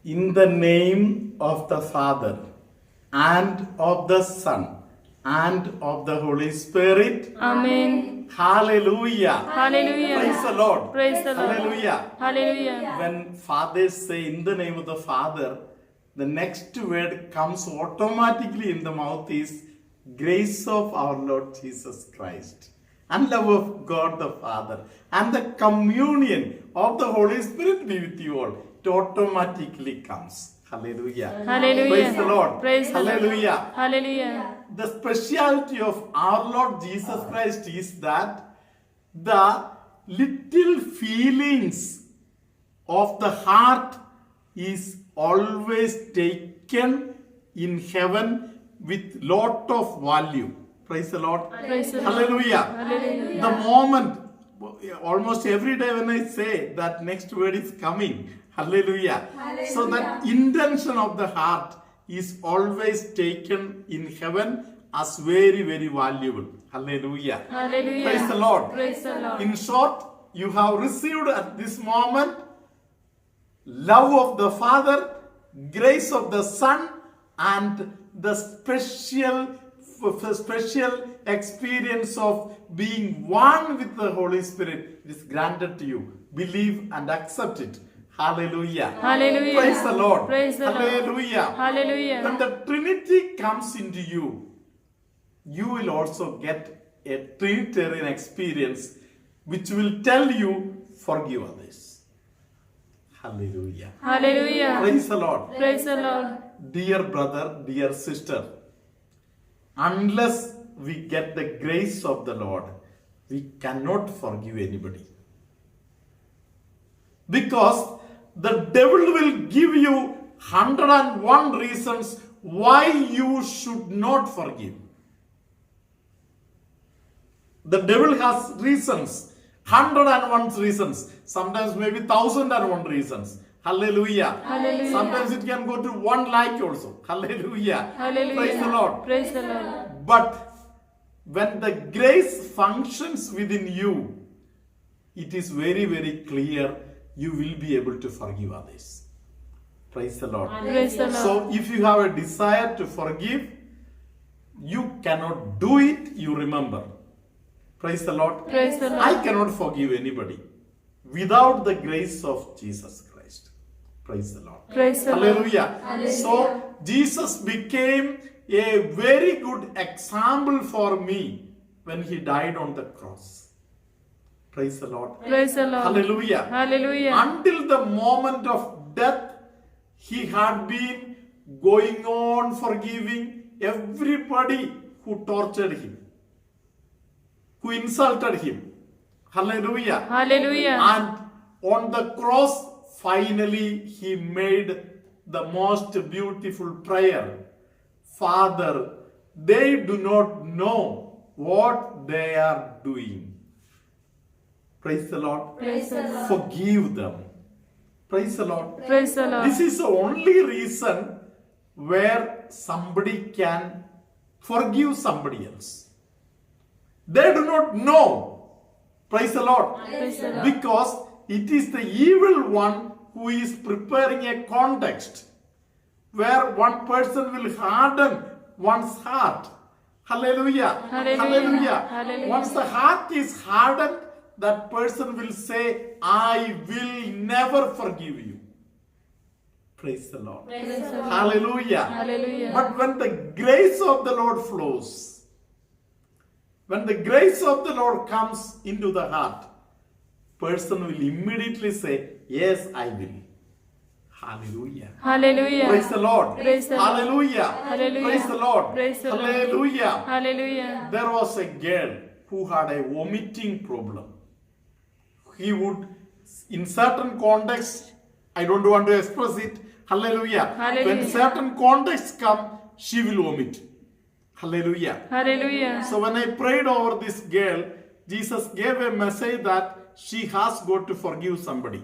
In the name of the Father, and of the Son, and of the Holy Spirit. Amen. Hallelujah. Hallelujah. Praise the Lord. Praise the Lord. Hallelujah. Hallelujah. When fathers say in the name of the Father, the next word comes automatically in the mouth is grace of our Lord Jesus Christ, and love of God the Father, and the communion of the Holy Spirit be with you all. It automatically comes. Hallelujah. Hallelujah. Praise the Lord. Praise the Lord. Hallelujah. Hallelujah. The specialty of our Lord Jesus Christ is that the little feelings of the heart is always taken in heaven with lot of value. Praise the Lord. Praise the Lord. Hallelujah. Hallelujah. The moment, almost every day when I say that next word is coming, hallelujah. So that intention of the heart is always taken in heaven as very, very valuable. Hallelujah. Hallelujah. Praise the Lord. Praise the Lord. In short, you have received at this moment love of the Father, grace of the Son, and the special experience of being one with the Holy Spirit is granted to you. Believe and accept it. Hallelujah. Hallelujah. Praise the Lord. Praise the Lord. Hallelujah. Hallelujah. When the Trinity comes into you, you will also get a Trinitarian experience which will tell you, forgive others. Hallelujah. Hallelujah. Praise the Lord. Praise the Lord. Dear brother, dear sister, unless we get the grace of the Lord, we cannot forgive anybody. Because the devil will give you 101 reasons why you should not forgive. The devil has reasons, 101 reasons, sometimes maybe 1001 reasons. Hallelujah. Hallelujah. Sometimes it can go to 1 lakh also. Hallelujah. Hallelujah. Praise the Lord. Praise the Lord. But when the grace functions within you, it is very, very clear you will be able to forgive others. Praise the Lord. Praise the Lord. So if you have a desire to forgive, you cannot do it, you remember. Praise the Lord. Praise the Lord. I cannot forgive anybody without the grace of Jesus Christ. Praise the Lord. Praise the Lord. Hallelujah. So Jesus became a very good example for me when he died on the cross. Praise the Lord. Praise the Lord. Hallelujah. Hallelujah. Until the moment of death, he had been going on forgiving everybody who tortured him, who insulted him. Hallelujah. Hallelujah. And on the cross, finally, he made the most beautiful prayer. Father, they do not know what they are doing. Praise the Lord. Praise the Lord. Forgive them. Praise the Lord. Praise the Lord. This is the only reason where somebody can forgive somebody else. They do not know. Praise the Lord. Praise the Lord. Because it is the evil one who is preparing a context where one person will harden one's heart. Hallelujah. Hallelujah. Hallelujah. Hallelujah. Once the heart is hardened, that person will say, I will never forgive you. Praise the Lord. Praise the Lord. Hallelujah. Hallelujah. But when the grace of the Lord flows, when the grace of the Lord comes into the heart, person will immediately say, yes, I will. Hallelujah. Hallelujah. Praise the Lord. Praise the Lord. Hallelujah. Hallelujah. Praise the Lord. Praise the Lord. Hallelujah. Hallelujah. There was a girl who had a vomiting problem. He would, in certain contexts, I don't want to express it. Hallelujah. Hallelujah. When certain contexts come, she will vomit. Hallelujah. Hallelujah. So when I prayed over this girl, Jesus gave a message that she has got to forgive somebody.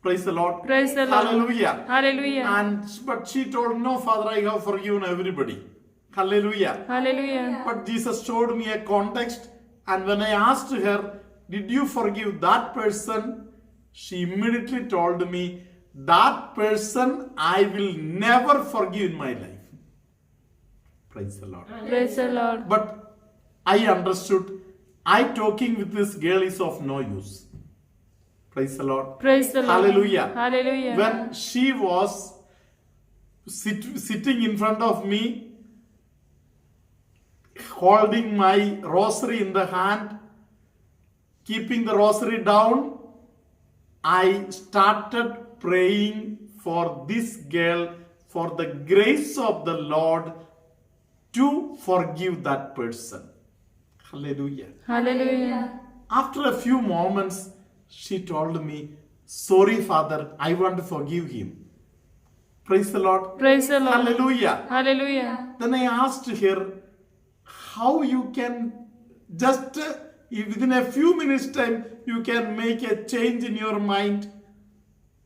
Praise the Lord. Praise the Lord. Hallelujah. Hallelujah. But she told, no, Father, I have forgiven everybody. Hallelujah. Hallelujah. But Jesus showed me a context, and when I asked her, did you forgive that person? She immediately told me, that person I will never forgive in my life. Praise the Lord. Praise the Lord. But I understood I talking with this girl is of no use. Praise the Lord. Praise the Lord. Hallelujah. Hallelujah. When she was sitting in front of me, holding my rosary in the hand, keeping the rosary down, I started praying for this girl, for the grace of the Lord to forgive that person. Hallelujah. Hallelujah. After a few moments, she told me, sorry, Father, I want to forgive him. Praise the Lord. Praise the Lord. Hallelujah. Hallelujah. Then I asked her how you can just within a few minutes time you can make a change in your mind.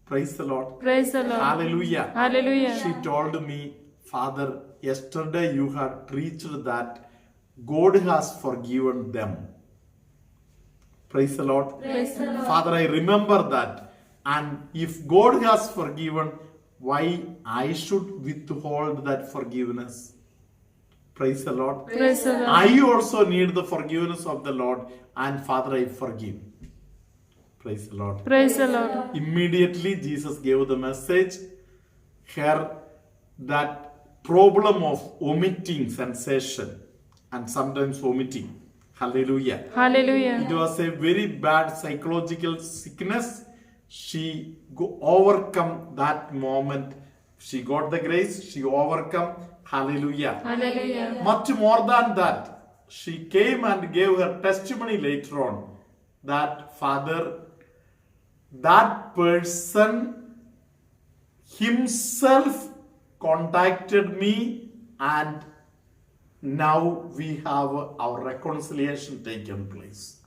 Praise the Lord. Praise the Lord. Hallelujah. Hallelujah. She told me, Father, yesterday you had preached that God has forgiven them. Praise the Lord. Praise the Lord. Father, I remember that. And if God has forgiven, why I should withhold that forgiveness? Praise the Lord. Praise the Lord. I also need the forgiveness of the Lord, and Father, I forgive. Praise the Lord. Praise the Lord. Immediately Jesus gave the message. Here, that problem of omitting sensation and sometimes vomiting. Hallelujah. It Hallelujah. was a very bad psychological sickness. She overcome that moment. She got the grace. She overcome. Hallelujah. Hallelujah. Much more than that, she came and gave her testimony later on that Father, that person himself contacted me and now we have our reconciliation taken place.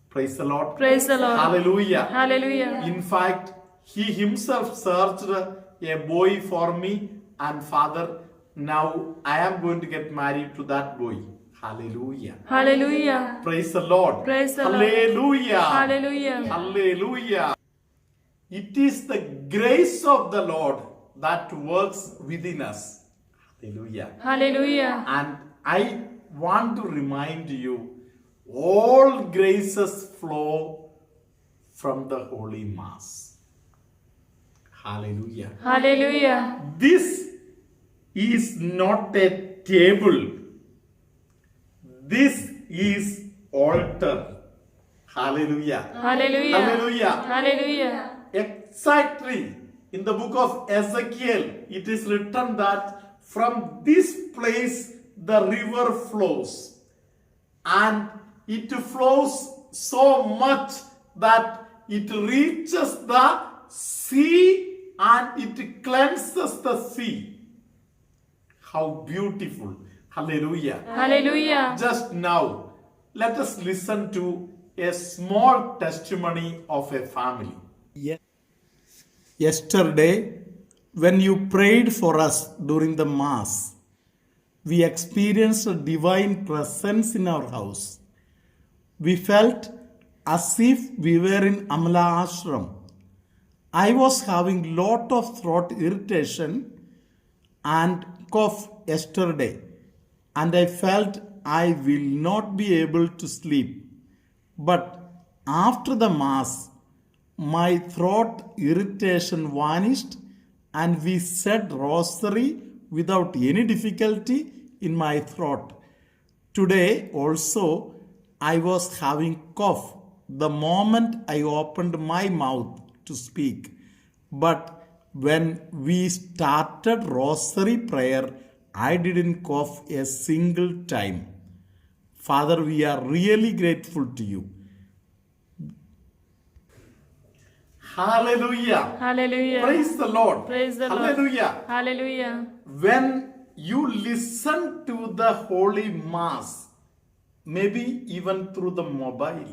Praise the Lord. Praise the Lord. Hallelujah. Hallelujah. In fact, he himself searched a boy for me, and Father, now I am going to get married to that boy. Hallelujah. Hallelujah. Praise the Lord. Praise the Lord. Hallelujah. Hallelujah. Hallelujah. It is the grace of the Lord that works within us. Hallelujah. Hallelujah. And I want to remind you, all graces flow from the Holy Mass. Hallelujah. Hallelujah. This is not a table. This is altar. Hallelujah. Hallelujah. Hallelujah. Hallelujah. Exactly. In the book of Ezekiel, it is written that from this place the river flows. And it flows so much that it reaches the sea and it cleanses the sea. How beautiful. Hallelujah. Hallelujah. Just now, let us listen to a small testimony of a family. Yesterday, when you prayed for us during the Mass, we experienced a divine presence in our house. We felt as if we were in Amala Ashram. I was having lot of throat irritation and cough yesterday, and I felt I will not be able to sleep. But after the Mass, my throat irritation vanished and we said rosary without any difficulty in my throat. Today also I was having cough the moment I opened my mouth to speak. But when we started rosary prayer, I didn't cough a single time. Father, we are really grateful to you. Hallelujah. Hallelujah. Praise the Lord. Praise the Lord. Hallelujah. Hallelujah. When you listen to the Holy Mass, maybe even through the mobile,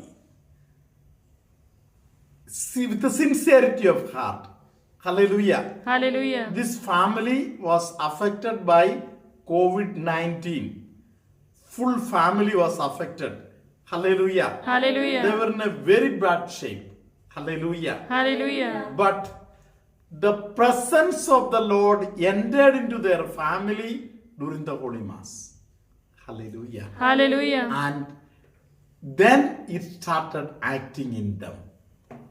see, with the sincerity of heart. Hallelujah. Hallelujah. This family was affected by COVID-19. Full family was affected. Hallelujah. They Hallelujah. were in a very bad shape. Hallelujah. Hallelujah. But the presence of the Lord entered into their family during the Holy Mass. Hallelujah. Hallelujah. And then it started acting in them.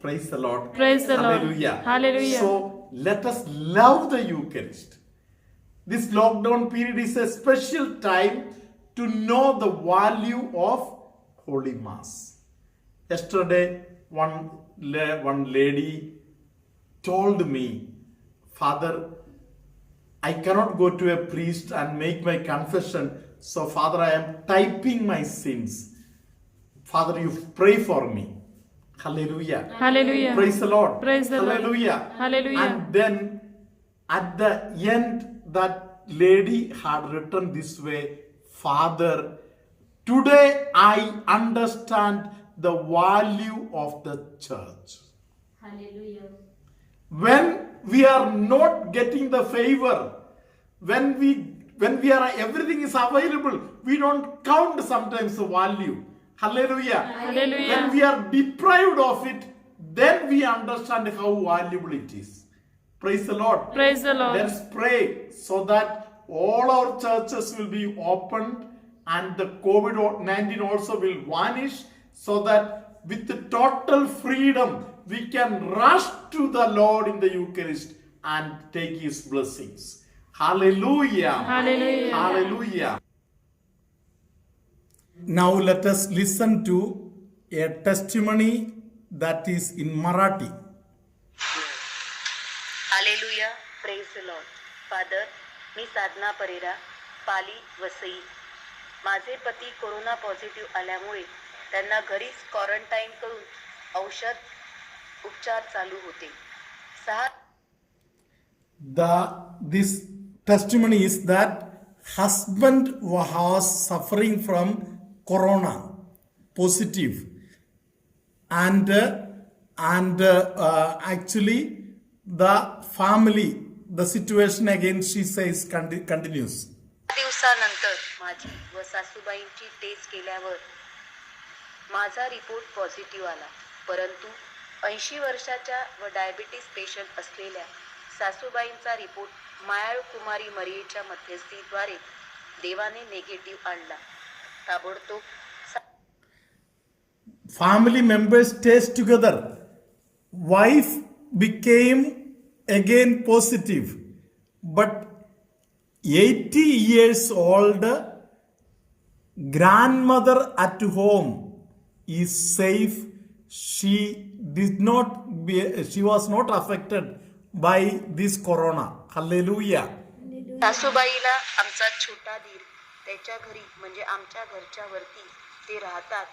Praise the Lord. Praise the Lord. Hallelujah. Hallelujah. So let us love the Eucharist. This lockdown period is a special time to know the value of Holy Mass. Yesterday, one lady told me, Father, I cannot go to a priest and make my confession. So, Father, I am typing my sins. Father, you pray for me. Hallelujah. Hallelujah. Praise the Lord. Praise the Lord. Hallelujah. Hallelujah. And then at the end, that lady had written this way, Father, today I understand the value of the church. Hallelujah. When we are not getting the favor, when we are everything is available, we don't count sometimes the value. Hallelujah. Hallelujah. When we are deprived of it, then we understand how valuable it is. Praise the Lord. Praise the Lord. Let's pray so that all our churches will be opened and the COVID-19 also will vanish, so that with the total freedom we can rush to the Lord in the Eucharist and take His blessings. Hallelujah. Hallelujah. Hallelujah. Now let us listen to a testimony that is in Marathi. Hallelujah, praise the Lord. Father, मी साधना परेरा, पाली, वसई. माझे पती corona positive आल्यामुळे त्यांना घरीच quarantine करून औषध उपचार चालू होते. 6 This testimony is that husband was suffering from corona positive, and actually the family, the situation again, she says, continues. दिवसानंतर माझी व सासूबाईंची टेस्ट केल्यावर माझा रिपोर्ट पॉझिटिव्ह आला. परंतु 80 वर्षाच्या व डायबिटीस पेशंट असलेल्या सासूबाईंचा रिपोर्ट मायाळू कुमारी मरियेच्या मध्यस्थीद्वारे देवाने नेगेटिव्ह आणला. ताबडतोब Family members test together. Wife became again positive, but 80 years old grandmother at home is safe. She was not affected by this corona. Hallelujah. सासूबाईला आमचा छोटा दीर त्याच्या घरी म्हणजे आमच्या घरच्या वरती ते राहतात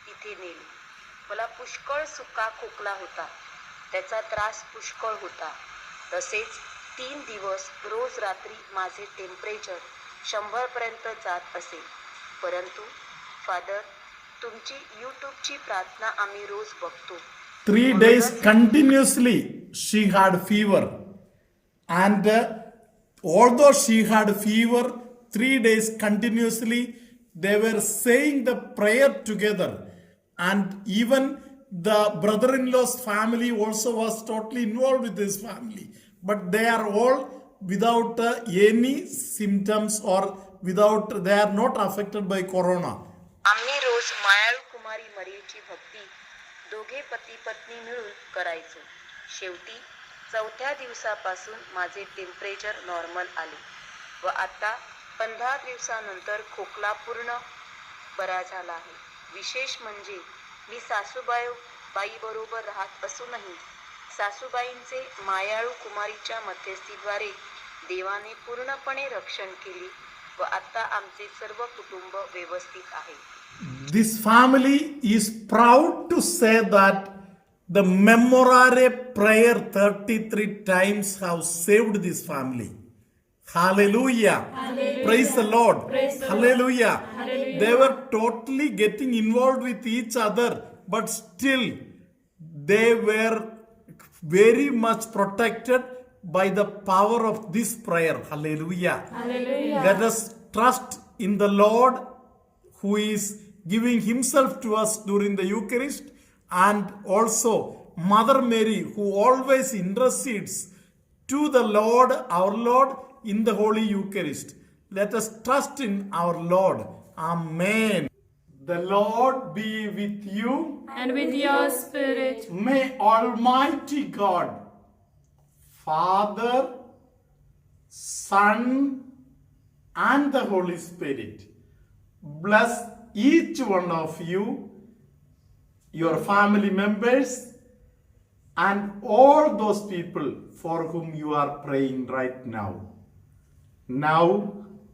तिथे नेले. मला पुष्कळ सुका खोकला होता. त्याचा त्रास पुष्कळ होता. तसेच 3 दिवस रोज रात्री माझे टेम्परेचर 100 पर्यंत जात असे. परंतु फादर, तुमची यूट्यूबची प्रार्थना आम्ही रोज बघतो. 3 days continuously she had fever, and although she had fever 3 days continuously, they were saying the prayer together, and even the brother-in-law's family also was totally involved with this family, but they are all without any symptoms, or they are not affected by corona. आम्ही रोज मायाळू कुमारी मरियेची भक्ती दोघे पती पत्नी मिळून करायचो. शेवटी 4थ्या दिवसापासून माझे टेम्परेचर नॉर्मल आले व आता 15 दिवसानंतर खोकला पूर्ण बरा झाला आहे. विशेष म्हणजे मी सासूबाई बरोबर राहत असूनही सासूबाईंचे मायाळू कुमारीच्या मध्यस्थीद्वारे देवाने पूर्णपणे रक्षण केले व आता आमचे सर्व कुटुंब व्यवस्थित आहे. This family is proud to say that the memorare prayer 33 times have saved this family. Hallelujah. Praise the Lord. Hallelujah. They were totally getting involved with each other, but still they were very much protected by the power of this prayer. Hallelujah. Let us trust in the Lord, who is giving Himself to us during the Eucharist, and also Mother Mary, who always intercedes to the Lord, our Lord, in the Holy Eucharist. Let us trust in our Lord. Amen. The Lord be with you. And with your spirit. May Almighty God, Father, Son, and the Holy Spirit bless each one of you, your family members, and all those people for whom you are praying right now. Now,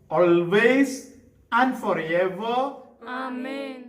always, and forever. Amen.